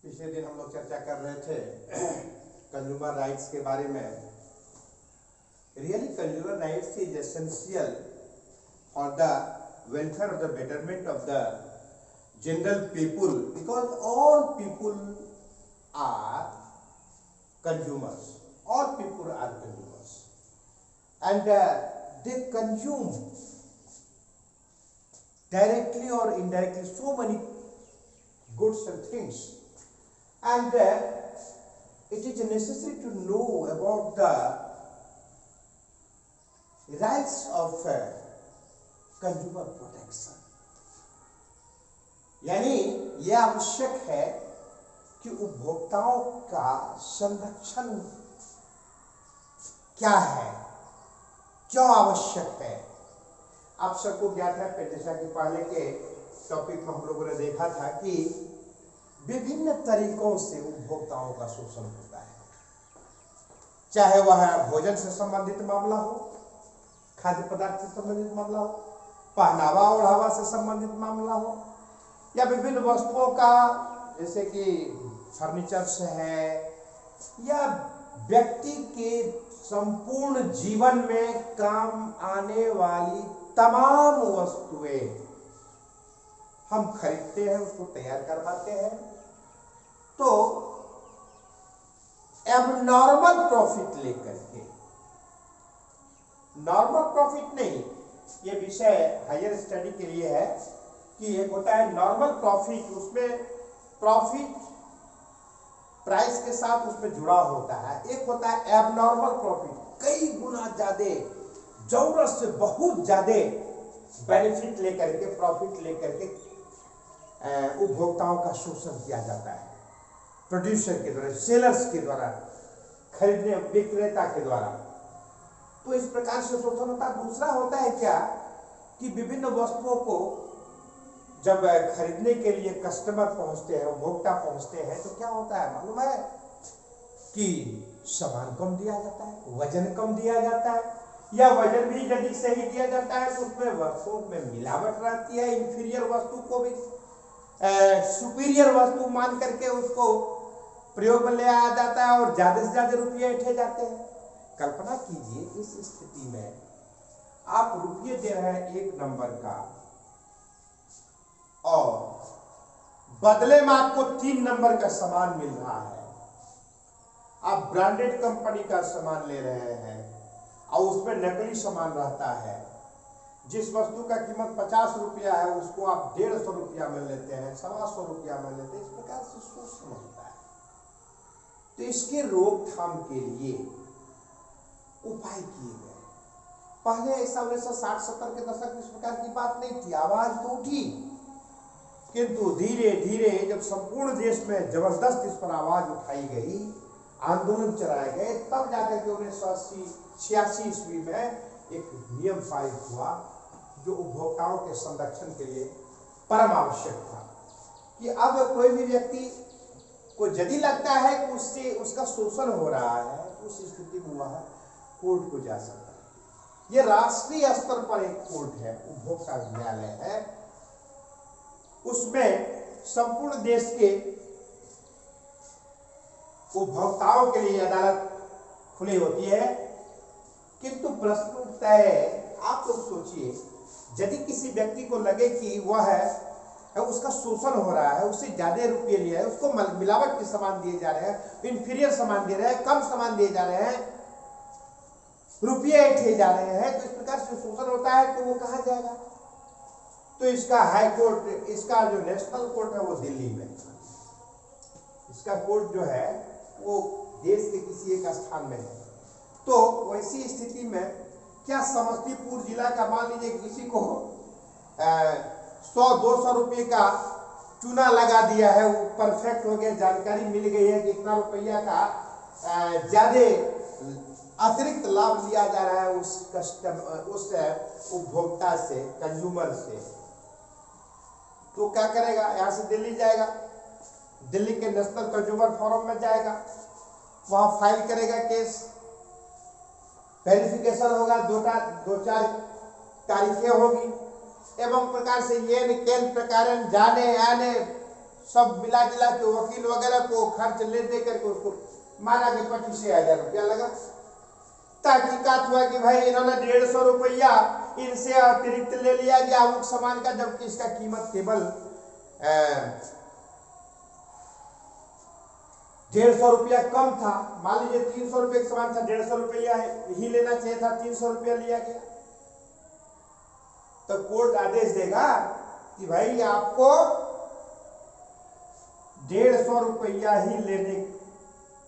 पिछले दिन हम लोग चर्चा कर रहे थे कंज्यूमर राइट्स के बारे में। Really consumer rights is essential for the welfare of the betterment of the general people because all people are consumers. All people are consumers, and they consume directly or indirectly so many goods and things, and it is necessary to know about the rights of consumer protection. यानी यह आवश्यक है कि उपभोक्ताओं का संरक्षण क्या है, क्यों आवश्यक है। आप सबको ज्ञात है, जैसा कि पहले के टॉपिक में हम लोगों ने देखा था कि विभिन्न तरीकों से उपभोक्ताओं का शोषण होता है, चाहे वह भोजन से संबंधित मामला हो, खाद्य पदार्थ से संबंधित मामला हो, पहनावा ओढ़ावा से संबंधित मामला हो, या विभिन्न वस्तुओं का जैसे कि फर्नीचर्स है, या व्यक्ति के संपूर्ण जीवन में काम आने वाली तमाम वस्तुएं हम खरीदते हैं, उसको तैयार करवाते हैं। तो एबनॉर्मल प्रॉफिट लेकर के, नॉर्मल प्रॉफिट नहीं, ये विषय हायर स्टडी के लिए है कि एक होता है नॉर्मल प्रॉफिट, उसमें प्रॉफिट प्राइस के साथ उसमें जुड़ा होता है। एक होता है एबनॉर्मल प्रॉफिट, कई गुना ज्यादा, जरूरत से बहुत ज्यादा बेनिफिट लेकर के, प्रॉफिट लेकर के उपभोक्ताओं का शोषण किया जाता है, प्रोड्यूसर के द्वारा, सेलर्स के द्वारा, खरीदने विक्रेता के द्वारा। तो इस प्रकार से शोषण होता है। दूसरा होता है क्या कि विभिन्न वस्तुओं को जब खरीदने के लिए कस्टमर पहुंचते हैं, उपभोक्ता पहुंचते हैं, तो क्या होता है मालूम है कि सामान कम दिया जाता है, वजन कम दिया जाता है, या वजन भी यदि सही दिया जाता है तो उसमें वस्तुओं में मिलावट रहती है। इंफीरियर वस्तु को भी सुपीरियर वस्तु मान करके उसको प्रयोग में ले आया जाता है और ज्यादा से ज्यादा रुपये ऐंठे जाते हैं। कल्पना कीजिए, इस स्थिति में आप रुपये दे रहे हैं 1 नंबर का और बदले में आपको 3 नंबर का सामान मिल रहा है। आप ब्रांडेड कंपनी का सामान ले रहे हैं और उसमें नकली सामान रहता है। जिस वस्तु का कीमत 50 रुपया है उसको आप 150 रुपया में लेते हैं, 125 रुपया में लेते हैं। इस प्रकार से शोषण होता है। तो इसके रोकथाम के लिए उपाय किए गए। पहले ऐसा 1960-70 के दशक में इस प्रकार की बात नहीं थी, आवाज तो उठी, किंतु धीरे धीरे जब संपूर्ण देश में जबरदस्त इस पर आवाज उठाई गई, आंदोलन चलाए गए, तब जाकर के 1986 ईस्वी में एक नियम पारित हुआ जो उपभोक्ताओं के संरक्षण के लिए परम आवश्यक था कि अब कोई भी व्यक्ति को यदि लगता है कि उससे उसका शोषण हो रहा है, उस स्थिति में वह कोर्ट को जा सकता है। यह राष्ट्रीय स्तर पर एक कोर्ट है, उपभोक्ता न्यायालय है। उसमें संपूर्ण देश के उपभोक्ताओं के लिए अदालत खुली होती है। किंतु प्रश्न उठता है, आप लोग सोचिए, यदि किसी व्यक्ति को लगे कि वह उसका शोषण हो रहा है, उससे ज्यादा रुपये लिया है, उसको मिलावट के सामान दिए जा रहे हैं, इंफीरियर सामान दे रहे हैं, कम सामान दिए जा रहे हैं, रुपये ऐंठे जा रहे हैं, तो इस प्रकार से शोषण होता है, तो वो कहाँ जाएगा? तो इसका हाई कोर्ट, इसका जो नेशनल कोर्ट है वो दिल्ली में, इसका कोर्ट जो है वो देश के किसी एक स्थान में है। तो वैसी स्थिति में क्या समस्तीपुर जिला का मान लीजिए किसी को 100-200 रुपये का चूना लगा दिया है, वो परफेक्ट हो गया, जानकारी मिल गई है कि इतना रुपया का ज्यादा अतिरिक्त लाभ लिया जा रहा है उस उपभोक्ता से, कंज्यूमर से, तो क्या करेगा? यहाँ से दिल्ली जाएगा, दिल्ली के नेशनल कंज्यूमर फोरम में जाएगा, वहां फाइल करेगा केस, वेरिफिकेशन होगा, 2-4 तारीखें होगी, एवं प्रकार से ये केन प्रकार जाने आने सब मिला जुला के वकील वगैरह को खर्च ले दे करके उसको माना कि 25,000 रुपया लगा। तहकीकात हुआ कि भाई इन्होंने 150 रुपया इनसे अतिरिक्त ले लिया गया अमुक सामान का, जबकि इसका कीमत केवल 150 रुपया कम था। मान लीजिए 300 रुपये का सामान था, 150 रुपया ही लेना चाहिए था, 300 रुपया लिया गया। तो कोर्ट आदेश देगा कि भाई आपको 150 रुपया ही लेने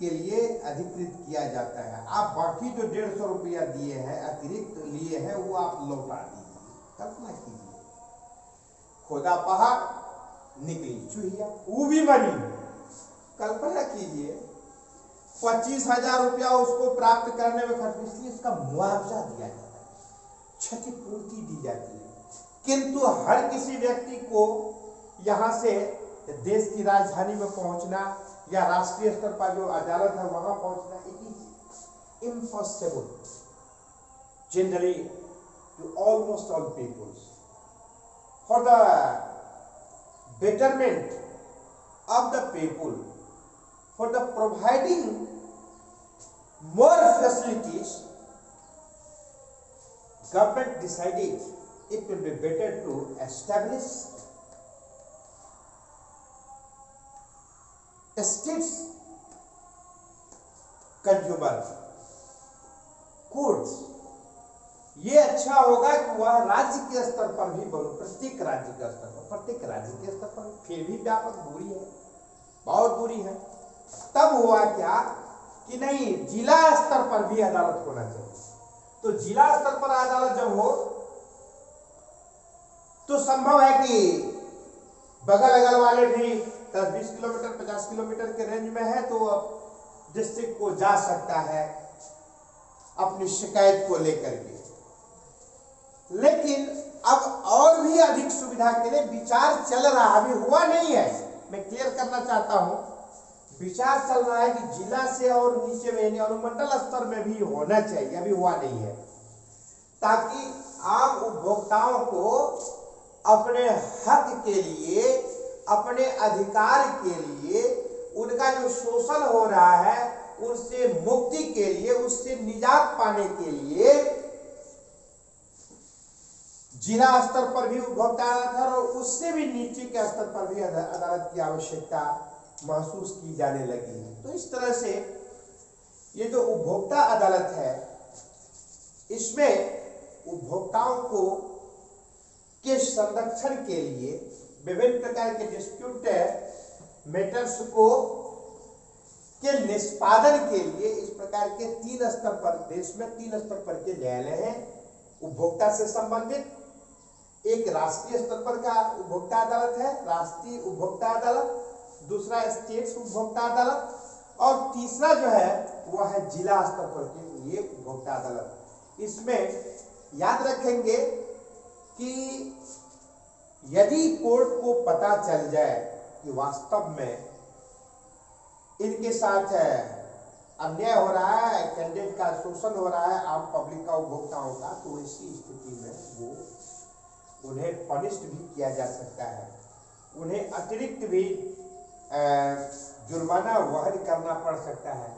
के लिए अधिकृत किया जाता है, आप बाकी जो 150 रुपया दिए हैं अतिरिक्त लिए हैं वो आप लौटा दीजिए। कल्पना कीजिए, खोदा पहाड़ निकली चूहिया, वो भी मरी। कल्पना कीजिए 25,000 रुपया उसको प्राप्त करने में खर्च, इसलिए इसका मुआवजा दिया जाता है, क्षतिपूर्ति दी जाती है। किंतु हर किसी व्यक्ति को यहां से देश की राजधानी में पहुंचना या राष्ट्रीय स्तर पर जो अदालत है वहां पहुंचना, it is impossible generally to almost all peoples. For the betterment of the people, for the providing more facilities, government decided it will be better to establish states consumer courts। ये अच्छा होगा कि वह राज्य के स्तर पर भी बनो, प्रत्येक राज्य के स्तर पर, प्रत्येक राज्य के स्तर पर। फिर भी व्यापक दूरी है, बहुत दूरी है। तब हुआ क्या कि नहीं, जिला स्तर पर भी अदालत होना चाहिए। तो जिला स्तर पर अदालत जब हो तो संभव है कि बगल अगल वाले भी 10-20 किलोमीटर 50 किलोमीटर के रेंज में है, तो डिस्ट्रिक्ट को जा सकता है अपनी शिकायत को लेकर के। लेकिन अब और भी अधिक सुविधा के लिए विचार चल रहा है, अभी हुआ नहीं है, मैं क्लियर करना चाहता हूं। विचार चल रहा है कि जिला से और नीचे में यानी अनुमंडल स्तर में भी होना चाहिए, अभी हुआ नहीं है, ताकि आम उपभोक्ताओं को अपने हक के लिए, अपने अधिकार के लिए, उनका जो शोषण हो रहा है उससे मुक्ति के लिए, उससे निजात पाने के लिए जिला स्तर पर भी उपभोक्ता अदालत है और उससे भी नीचे के स्तर पर भी अदालत की आवश्यकता महसूस की जाने लगी है। तो इस तरह से ये जो उपभोक्ता अदालत है, इसमें उपभोक्ताओं को के संरक्षण के लिए विभिन्न प्रकार के डिस्प्यूट मैटर्स को के निष्पादन के लिए इस प्रकार के 3 स्तर पर, देश में 3 स्तर पर के न्यायालय हैं। उपभोक्ता से संबंधित एक राष्ट्रीय स्तर पर का उपभोक्ता अदालत है, राष्ट्रीय उपभोक्ता अदालत, दूसरा स्टेट उपभोक्ता अदालत, और तीसरा जो है वह है जिला स्तर पर के ये उपभोक्ता अदालत। इसमें याद रखेंगे कि यदि कोर्ट को पता चल जाए कि वास्तव में इनके साथ अन्याय हो रहा है, कैंडिडेट का शोषण हो रहा है, आम पब्लिक का, उपभोक्ताओं का, तो ऐसी स्थिति में वो उन्हें पनिश्ड भी किया जा सकता है, उन्हें अतिरिक्त भी जुर्माना वहन करना पड़ सकता है।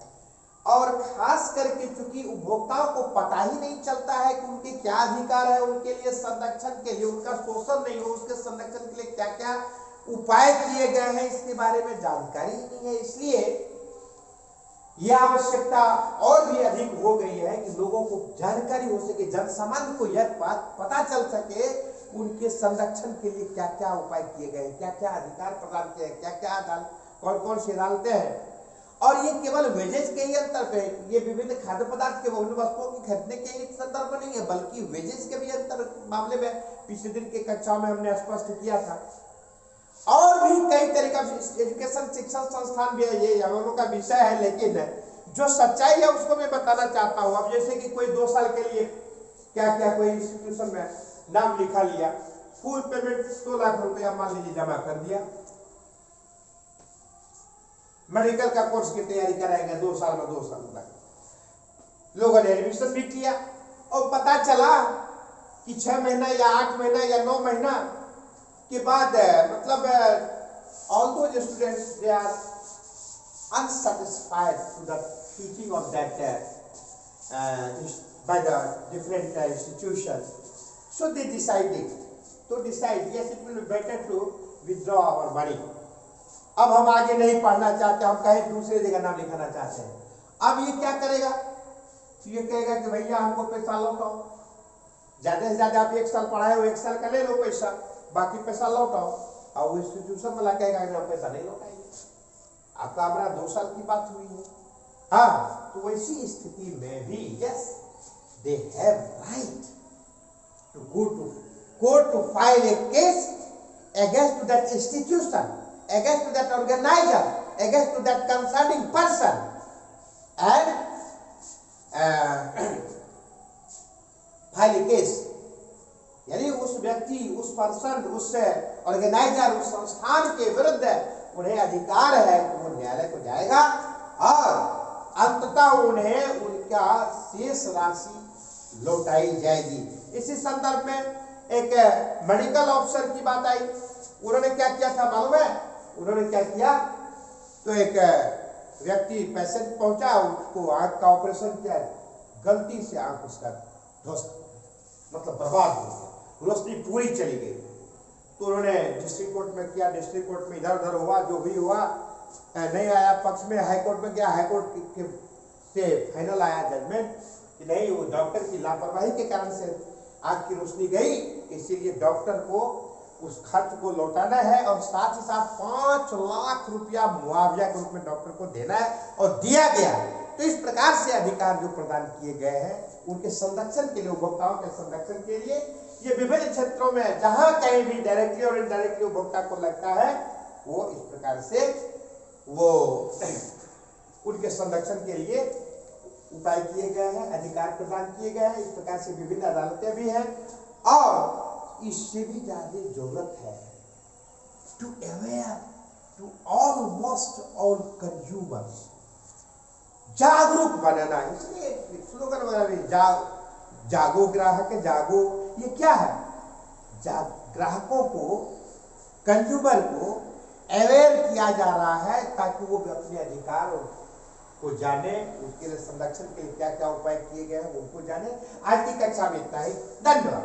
और खास करके चूंकि उपभोक्ताओं को पता ही नहीं चलता है कि उनके क्या अधिकार है, उनके लिए संरक्षण के लिए, उनका शोषण नहीं हो, उसके संरक्षण के लिए क्या क्या उपाय किए गए हैं, इसके बारे में जानकारी ही नहीं है। इसलिए यह आवश्यकता और भी अधिक हो गई है कि लोगों को जानकारी हो सके, जनसामान्य को यह बात पता चल सके उनके संरक्षण के लिए क्या क्या उपाय किए गए, क्या क्या अधिकार प्रदान किए, क्या क्या अदालत, कौन कौन सी अदालतें हैं। और ये केवल वेजेज के ही अंतर पे, ये विभिन्न खाद्य पदार्थ के विभिन्न वस्तुओं की खरीदने के ही संदर्भ में नहीं है, बल्कि वेजेज के भी अंतर मामले में पिछले दिन के कक्षा में हमने स्पष्ट किया था। और भी कई तरह का एजुकेशन शिक्षण संस्थान भी है, ये हम लोगों का विषय है, लेकिन जो सच्चाई है उसको मैं बताना चाहता हूँ। अब जैसे कि कोई 2 साल के लिए क्या क्या कोई इंस्टीट्यूशन में नाम लिखा लिया, फुल पेमेंट 2 लाख रुपया मान लीजिए जमा कर दिया, मेडिकल का कोर्स की तैयारी कराएंगे 2 साल में, 2 साल तक लोगों ने एडमिशन भी किया, और पता चला कि 6 महीना या 8 महीना या 9 महीना के बाद मतलब all those students they are unsatisfied to the teaching of that by the different institutions, so they decided to decide yes it will be better to withdraw our money. अब हम आगे नहीं पढ़ना चाहते, हम कहीं दूसरे जगह नाम लिखाना चाहते हैं। अब ये क्या करेगा, ये कहेगा कि भैया हमको पैसा लौटाओ, ज्यादा से ज्यादा आप 1 साल पढ़ाए हो, 1 साल का ले लो पैसा, बाकी पैसा लौटाओ। और वो इंस्टीट्यूशन वाला कहेगा कि हम पैसा नहीं लौटाएंगे, आपका हमारा 2 साल की बात हुई है। हाँ, तो वैसी स्थिति में भी yes they have right to go to court to file a case against to that institution, against to that organizer, against to that concerning person, and file a case. यानी उस व्यक्ति, उस पर्सन, उस ऑर्गेनाइजर, उस संस्थान के विरुद्ध उन्हें अधिकार है कि वो न्यायालय को जाएगा और अंततः उन्हें उनका शेष राशि लौटाई जाएगी। इसी संदर्भ में एक मेडिकल ऑफिसर की बात आई। उन्होंने क्या किया था मालूम है? उन्होंने क्या किया, तो एक व्यक्ति पेशेंट पहुंचा, उसको आंख का ऑपरेशन किया, गलती से आंख उसका ध्वस्त मतलब बर्बाद हो गया, रोशनी पूरी चली गई। तो उन्होंने डिस्ट्रिक्ट कोर्ट में किया, डिस्ट्रिक्ट कोर्ट में इधर उधर हुआ, जो भी हुआ नहीं आया पक्ष में, हाई कोर्ट में गया, हाई कोर्ट से फाइनल आया जजमेंट कि नहीं, वो डॉक्टर की लापरवाही के कारण से आंख की रोशनी गई, इसीलिए डॉक्टर को उस खर्च को लौटाना है और साथ ही साथ 5 लाख रुपया मुआवजा के रूप में डॉक्टर को देना है, और दिया गया। तो इस प्रकार से अधिकार जो प्रदान किए गए हैं उनके संरक्षण के लिए, उपभोक्ताओं के संरक्षण के लिए, ये विभिन्न क्षेत्रों में जहां कहीं भी डायरेक्टली और इनडायरेक्टली उपभोक्ता को लगता है, वो इस प्रकार से वो उनके संरक्षण के लिए उपाय किए गए हैं, अधिकार प्रदान किए गए हैं। इस प्रकार से विभिन्न अदालतें भी हैं, और इससे भी ज्यादा जरूरत है to aware to almost all consumers, जागरूक बनाना। इसलिए स्लोगन वगैरह भी जागो ग्राहक जागो, ये क्या है, ग्राहकों को, कंज्यूमर को अवेयर किया जा रहा है ताकि वो अपने अधिकार को जाने, उसके लिए संरक्षण के लिए क्या क्या उपाय किए गए हैं उनको जाने। आज की कक्षा में इतना ही, धन्यवाद।